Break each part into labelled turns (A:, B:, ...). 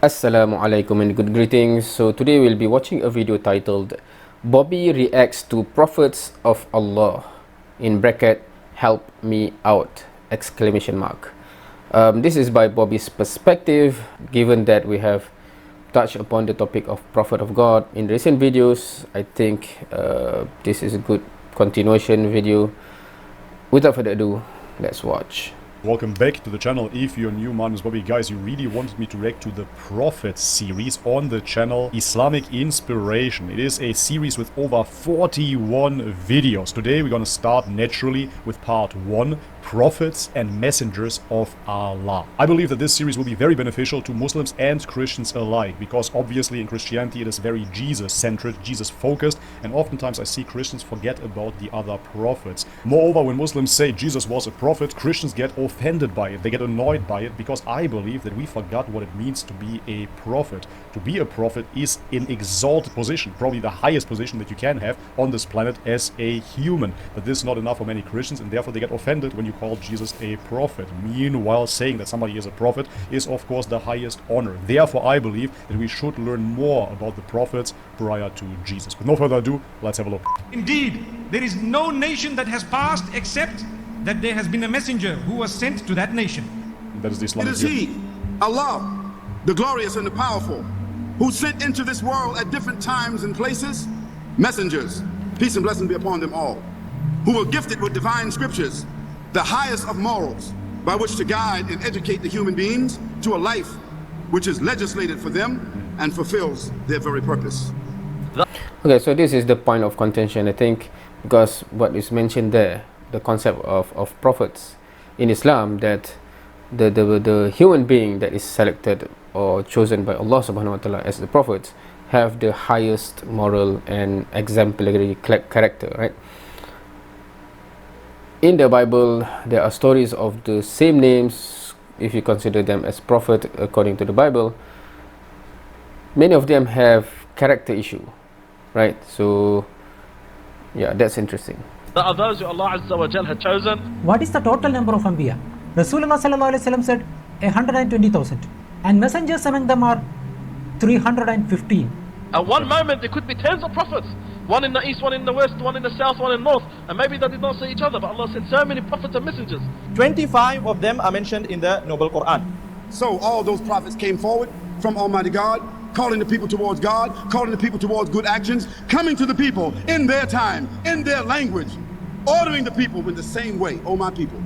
A: Assalamu alaikum and good greetings. So today we'll be watching a video titled Bobby reacts to prophets of Allah in bracket help me out exclamation mark. This is by Bobby's perspective, given that we have touched upon the topic of prophet of God in recent videos. I think this is a good continuation video. Without further ado, let's watch.
B: Welcome back to the channel. If you're new, my name is Bobby. Guys, you really wanted me to react to the Prophet series on the channel Islamic Inspiration. It is a series with over 41 videos. Today we're gonna start naturally with part 1, Prophets and Messengers of Allah. I believe that this series will be very beneficial to Muslims and Christians alike, because obviously in Christianity it is very Jesus-centered, Jesus-focused, and oftentimes I see Christians forget about the other prophets. Moreover, when Muslims say Jesus was a prophet, Christians get offended by it, they get annoyed by it, because I believe that we forgot what it means to be a prophet. To be a prophet is an exalted position, probably the highest position that you can have on this planet as a human. But this is not enough for many Christians, and therefore they get offended when you call Jesus a prophet. Meanwhile, saying that somebody is a prophet is of course the highest honor. Therefore, I believe that we should learn more about the prophets prior to Jesus. With no further ado, let's have a look.
C: Indeed, there is no nation that has passed except that there has been a messenger who was sent to that nation.
B: That is the
D: It
B: Islamic
D: is
B: view.
D: He, Allah, the glorious and the powerful, who sent into this world at different times and places messengers, peace and blessing be upon them all, who were gifted with divine scriptures, the highest of morals, by which to guide and educate the human beings to a life which is legislated for them and fulfills their very purpose.
A: Okay, so this is the point of contention, I think, because what is mentioned there, the concept of prophets in Islam, that the human being that is selected or chosen by Allah subhanahu wa ta'ala as the prophets have the highest moral and exemplary character, right? In the Bible, there are stories of the same names, if you consider them as prophet according to the Bible. Many of them have character issue, right? So yeah, that's interesting.
E: There are those who Allah Azza wa Jal had chosen.
F: What is the total number of Anbiya? Rasulullah sallallahu alaihi wasallam said 120,000, and messengers among them are 315.
E: At one moment there could be tens of prophets. One in the east, one in the west, one in the south, one in the north. And maybe they did not see each other, but Allah sent so many prophets and messengers.
G: 25 of them are mentioned in the Noble Quran.
D: So all those prophets came forward from Almighty God, calling the people towards God, calling the people towards good actions, coming to the people in their time, in their language, ordering the people in the same way. O my people,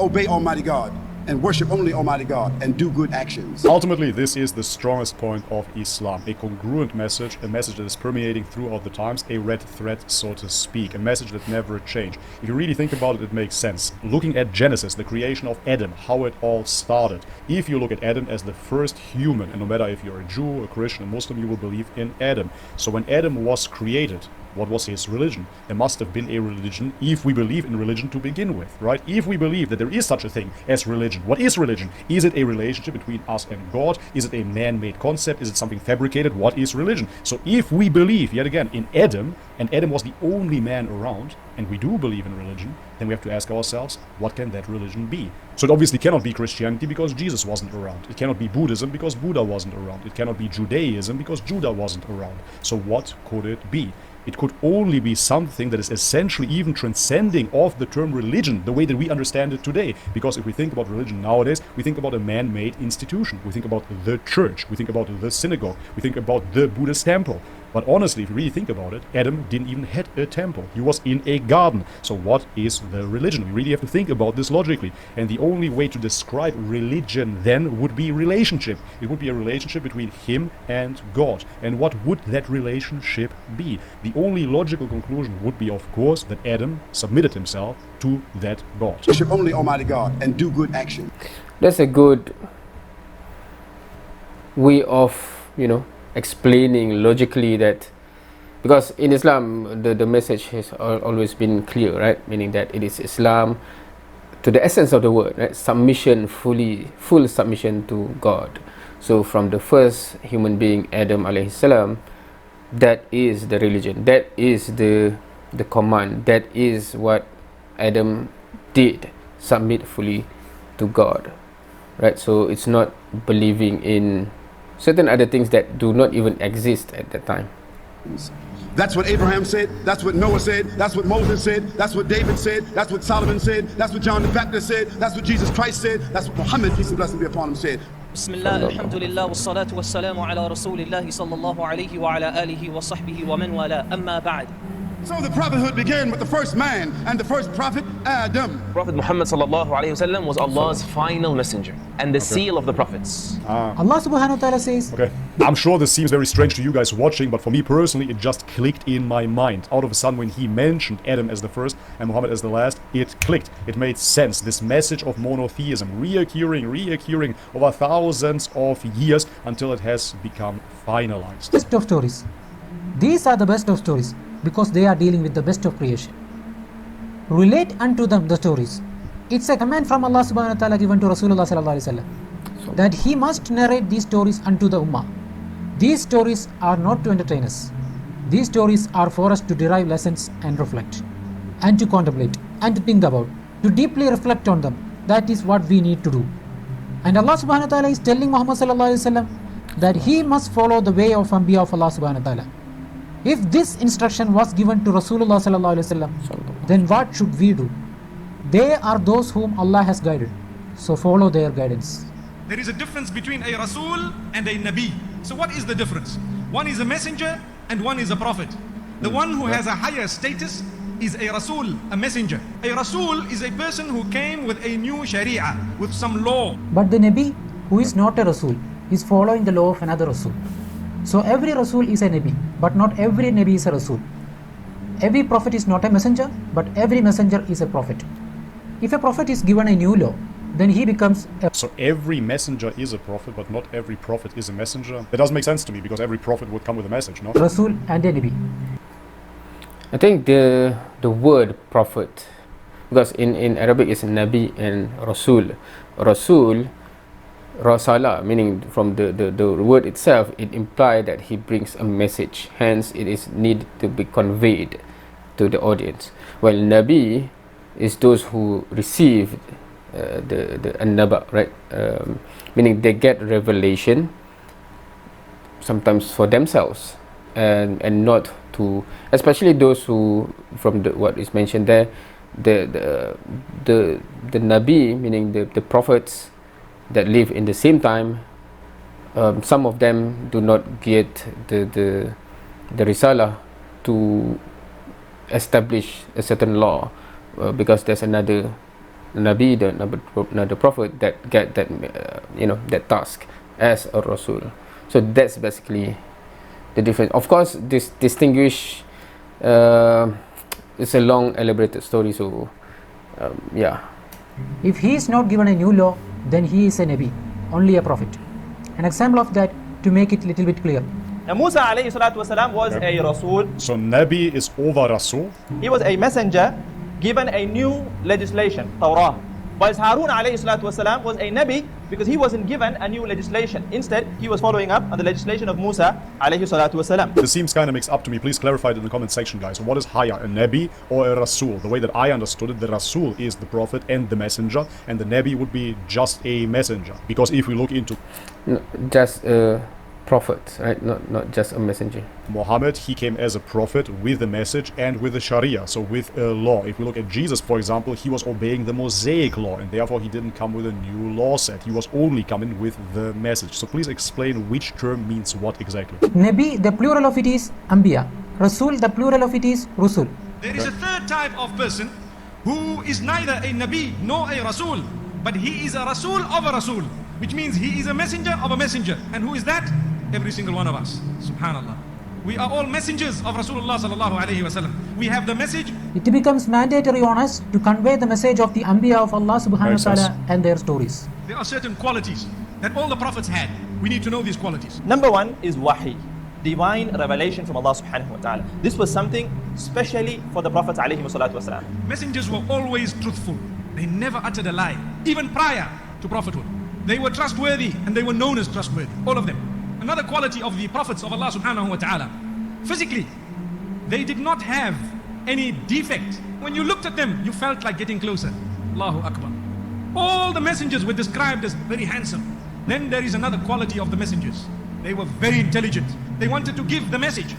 D: obey Almighty God and worship only Almighty God and do good actions.
B: Ultimately, this is the strongest point of Islam. A congruent message, a message that is permeating throughout the times, a red thread, so to speak, a message that never changed. If you really think about it, it makes sense. Looking at Genesis, the creation of Adam, how it all started. If you look at Adam as the first human, and no matter if you're a Jew, a Christian, a Muslim, you will believe in Adam. So when Adam was created, what was his religion? There must have been a religion if we believe in religion to begin with, right? If we believe that there is such a thing as religion, what is religion? Is it a relationship between us and God? Is it a man-made concept? Is it something fabricated? What is religion? So if we believe, yet again, in Adam, and Adam was the only man around, and we do believe in religion, then we have to ask ourselves, what can that religion be? So it obviously cannot be Christianity because Jesus wasn't around. It cannot be Buddhism because Buddha wasn't around. It cannot be Judaism because Judah wasn't around. So what could it be? It could only be something that is essentially even transcending of the term religion, the way that we understand it today. Because if we think about religion nowadays, we think about a man-made institution. We think about the church. We think about the synagogue. We think about the Buddhist temple. But honestly, if you really think about it, Adam didn't even have a temple. He was in a garden. So what is the religion? We really have to think about this logically. And the only way to describe religion then would be relationship. It would be a relationship between him and God. And what would that relationship be? The only logical conclusion would be, of course, that Adam submitted himself to that God.
D: Worship only Almighty God and do good action.
A: That's a good way of, explaining logically that, because in Islam the message has always been clear, right? Meaning that it is Islam to the essence of the word, right? Submission, full submission to God. So from the first human being, Adam alayhi salam, that is the religion, that is the command, that is what Adam did, submit fully to God, right? So it's not believing in certain other things that do not even exist at that time.
D: That's what Abraham said. That's what Noah said. That's what Moses said. That's what David said. That's what Solomon said. That's what John the Baptist said. That's what Jesus Christ said. That's what Muhammad, peace and blessing be upon him, said.
H: بسم الله الحمد لله والصلاة والسلام على رسول الله صلى الله عليه وعلى آله وصحبه ومن والاه أما بعد.
D: So the prophethood began with the first man and the first prophet, Adam.
I: Prophet Muhammad sallallahu alayhi wasallam was Allah's final messenger and the seal of the prophets.
F: Allah subhanahu wa ta'ala says,
B: Okay. I'm sure this seems very strange to you guys watching, but for me personally, it just clicked in my mind. Out of a sudden, when he mentioned Adam as the first and Muhammad as the last, it clicked. It made sense. This message of monotheism reoccurring over thousands of years until it has become finalized.
F: best of stories. These are the best of stories because they are dealing with the best of creation. Relate unto them the stories. It's a command from Allah subhanahu wa ta'ala given to Rasulullah sallallahu alaihi wasallam that he must narrate these stories unto the ummah. These stories are not to entertain us. These stories are for us to derive lessons and reflect and to contemplate and to think about, to deeply reflect on them. That is what we need to do. And Allah subhanahu wa ta'ala is telling Muhammad sallallahu alaihi wasallam that he must follow the way of Anbiya of Allah subhanahu wa ta'ala. If this instruction was given to Rasulullah sallallahu alaihi wasallam, then what should we do? They are those whom Allah has guided, so follow their guidance.
C: There is a difference between a Rasul and a Nabi. So what is the difference? One is a messenger and one is a prophet. The one who has a higher status is a Rasul, a messenger. A Rasul is a person who came with a new Sharia, with some law.
F: But the Nabi, who is not a Rasul, is following the law of another Rasul. So every Rasul is a Nabi, but not every Nabi is a Rasul. Every prophet is not a messenger, but every messenger is a prophet. If a prophet is given a new law, then he becomes a
B: So every messenger is a prophet, but not every prophet is a messenger. That doesn't make sense to me, because every prophet would come with a message, no?
F: Rasul and a Nabi.
A: I think the word prophet, because in Arabic it's Nabi and Rasul. Rasul, Rasala, meaning from the word itself, it implies that he brings a message. Hence, it is need to be conveyed to the audience. While Nabi is those who receive the An-Naba, right? Meaning they get revelation, sometimes for themselves, and not to, especially those who, from what is mentioned there, the Nabi, meaning the prophets that live in the same time, some of them do not get the Risalah to establish a certain law, because there's another Nabi, another prophet that get that that task as a Rasul. So that's basically the difference. Of course, this distinguish it's a long elaborated story, so yeah.
F: If he is not given a new law, then he is a Nabi, only a prophet. An example of that, to make it little bit clear.
G: Now Musa alayhi salatu wasalam was a Rasul.
B: So Nabi is over Rasul.
G: He was a messenger given a new legislation, Torah. Whilst Harun alayhi salatu wasalam was a Nabi because he wasn't given a new legislation. Instead, he was following up on the legislation of Musa alayhi salatu wasalam.
B: This seems kind of mixed up to me. Please clarify it in the comment section, guys. What is higher, a Nabi or a Rasul? The way that I understood it, the Rasul is the prophet and the messenger, and the Nabi would be just a messenger. Because if we look into
A: just a prophet, right? Not just a messenger.
B: Muhammad, he came as a prophet with a message and with a Sharia, so with a law. If we look at Jesus, for example, he was obeying the Mosaic law, and therefore he didn't come with a new law set. He was only coming with the message. So please explain which term means what exactly.
F: Nabi, the plural of it is Anbiya. Rasul, the plural of it is Rusul.
C: There is a third type of person who is neither a Nabi nor a Rasul, but he is a Rasul of a Rasul, which means he is a messenger of a messenger. And who is that? Every single one of us. Subhanallah. We are all messengers of Rasulullah sallallahu alayhi wa sallam. We have the message.
F: It becomes mandatory on us to convey the message of the Anbiya of Allah subhanahu wa ta'ala and their stories.
C: There are certain qualities that all the prophets had. We need to know these qualities.
G: Number one is wahi, divine revelation from Allah subhanahu wa ta'ala. This was something specially for the prophets alayhi salatu wasalam.
C: Messengers were always truthful. They never uttered a lie, even prior to prophethood. They were trustworthy and they were known as trustworthy, all of them. Another quality of the prophets of Allah subhanahu wa ta'ala, physically, they did not have any defect. When you looked at them, you felt like getting closer. Allahu Akbar. All the messengers were described as very handsome. Then there is another quality of the messengers. They were very intelligent. They wanted to give the message.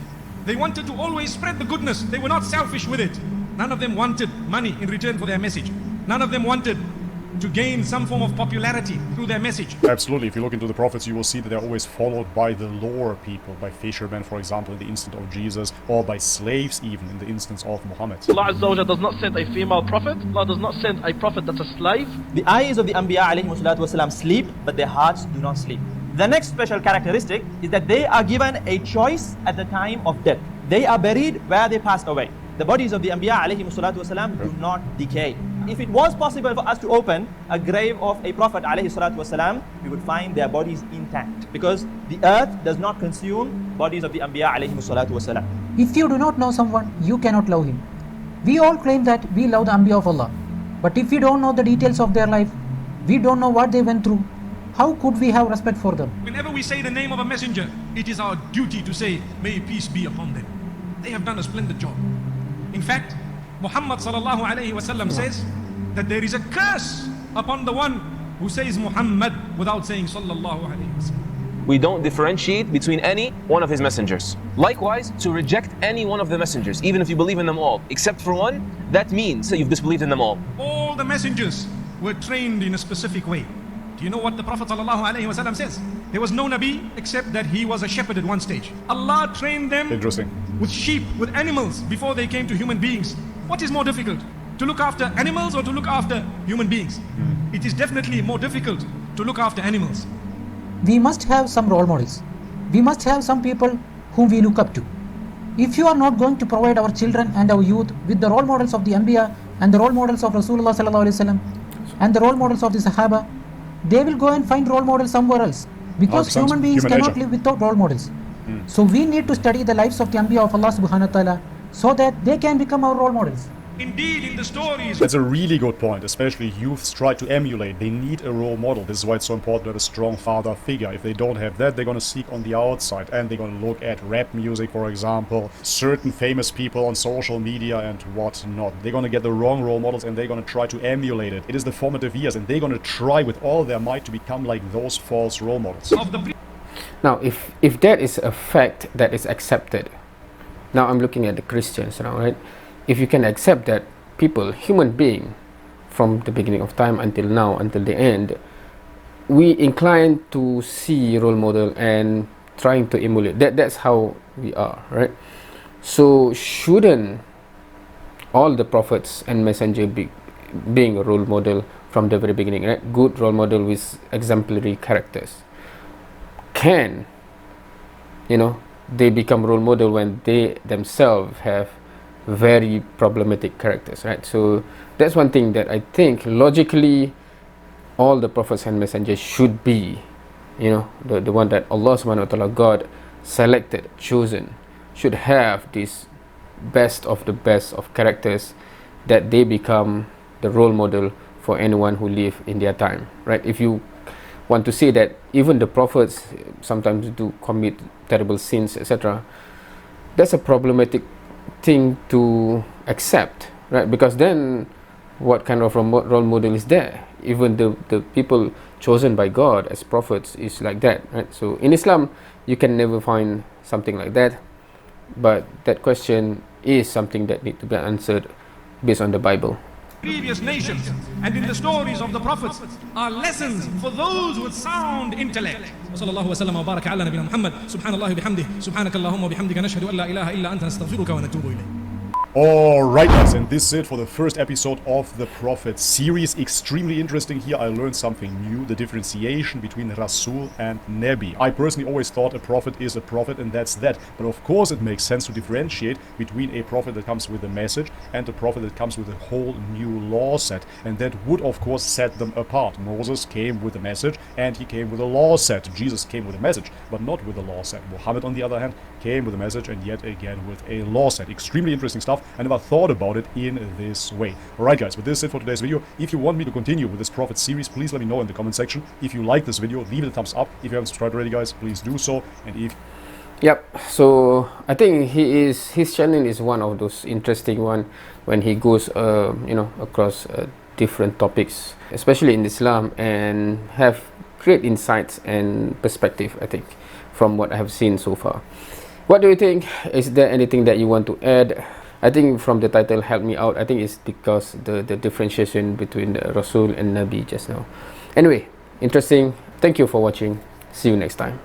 C: They wanted to always spread the goodness. They were not selfish with it. None of them wanted money in return for their message. None of them wanted to gain some form of popularity through their message.
B: Absolutely. If you look into the prophets, you will see that they're always followed by the lower people, by fishermen, for example, in the instance of Jesus, or by slaves even in the instance of Muhammad.
E: Allah Azza wa Jalla does not send a female prophet. Allah does not send a prophet that's a slave.
G: The eyes of the Anbiya alayhi salatu wasalam sleep, but their hearts do not sleep. The next special characteristic is that they are given a choice at the time of death. They are buried where they passed away. The bodies of the Anbiya alayhi salatu wasalam do not decay. If it was possible for us to open a grave of a Prophet alayhi salatu wasalam, we would find their bodies intact, because the earth does not consume bodies of the Anbiya alayhi salatu wasalam.
F: If you do not know someone, you cannot love him. We all claim that we love the Anbiya of Allah. But if we don't know the details of their life, we don't know what they went through, how could we have respect for them?
C: Whenever we say the name of a messenger, it is our duty to say, may peace be upon them. They have done a splendid job. In fact, Muhammad sallallahu alayhi wasallam says that there is a curse upon the one who says Muhammad without saying sallallahu alayhi wasallam.
I: We don't differentiate between any one of his messengers. Likewise, to reject any one of the messengers, even if you believe in them all, except for one, that means that you've disbelieved in them all.
C: All the messengers were trained in a specific way. Do you know what the Prophet ﷺ says? There was no Nabi except that he was a shepherd at one stage. Allah trained them with sheep, with animals before they came to human beings. What is more difficult? To look after animals or to look after human beings? It is definitely more difficult to look after animals.
F: We must have some role models. We must have some people whom we look up to. If you are not going to provide our children and our youth with the role models of the Anbiya and the role models of Rasulullah ﷺ and the role models of the Sahaba, they will go and find role models somewhere else, because human beings cannot live without role models. So we need to study the lives of the Anbiya of Allah subhanahu wa ta'ala so that they can become our role models.
C: Indeed, in the stories.
B: That's a really good point, especially youths try to emulate. They need a role model. This is why it's so important to have a strong father figure. If they don't have that, they're going to seek on the outside, and they're going to look at rap music, for example, certain famous people on social media and whatnot. They're going to get the wrong role models and they're going to try to emulate it. It is the formative years, and they're going to try with all their might to become like those false role models.
A: Now, if that is a fact that is accepted, now I'm looking at the Christians now, right? If you can accept that people, human being, from the beginning of time until now, until the end, we incline to see role model and trying to emulate. That's how we are, right? So shouldn't all the prophets and messenger being a role model from the very beginning, right? Good role model with exemplary characters. Can, they become role model when they themselves have very problematic characters, right? So that's one thing that I think logically all the prophets and messengers should be, the one that Allah subhanahu wa ta'ala, God selected, chosen, should have this best of the best of characters, that they become the role model for anyone who live in their time, right? If you want to say that even the prophets sometimes do commit terrible sins, etc., that's a problematic thing to accept, right? Because then what kind of role model is there? Even the people chosen by God as prophets is like that, right? So in Islam you can never find something like that, but that question is something that needs to be answered based on the Bible.
C: Previous nations and in the stories of the prophets are lessons for those with sound intellect. وصلى الله وسلم وبارك على نبينا محمد سبحان الله بحمده سبحانك اللهم وبحمدك نشهد أن لا إله إلا أنت نستغفرك ونتوب إليك.
B: Alright guys, and this is it for the first episode of the Prophet series. Extremely interesting here. I learned something new, the differentiation between Rasul and Nabi. I personally always thought a prophet is a prophet and that's that. But of course it makes sense to differentiate between a prophet that comes with a message and a prophet that comes with a whole new law set. And that would of course set them apart. Moses came with a message and he came with a law set. Jesus came with a message, but not with a law set. Muhammad on the other hand came with a message and yet again with a law set. Extremely interesting stuff. I never thought about it in this way. Alright guys, but this is it for today's video. If you want me to continue with this Prophet series, please let me know in the comment section. If you like this video, leave it a thumbs up. If you haven't subscribed already guys, please do so. And if...
A: Yep, so I think his channel is one of those interesting one when he goes across different topics, especially in Islam, and have great insights and perspective, I think, from what I have seen so far. What do you think? Is there anything that you want to add? I think from the title Help Me Out, I think it's because the differentiation between the Rasul and Nabi just now. Anyway, interesting. Thank you for watching. See you next time.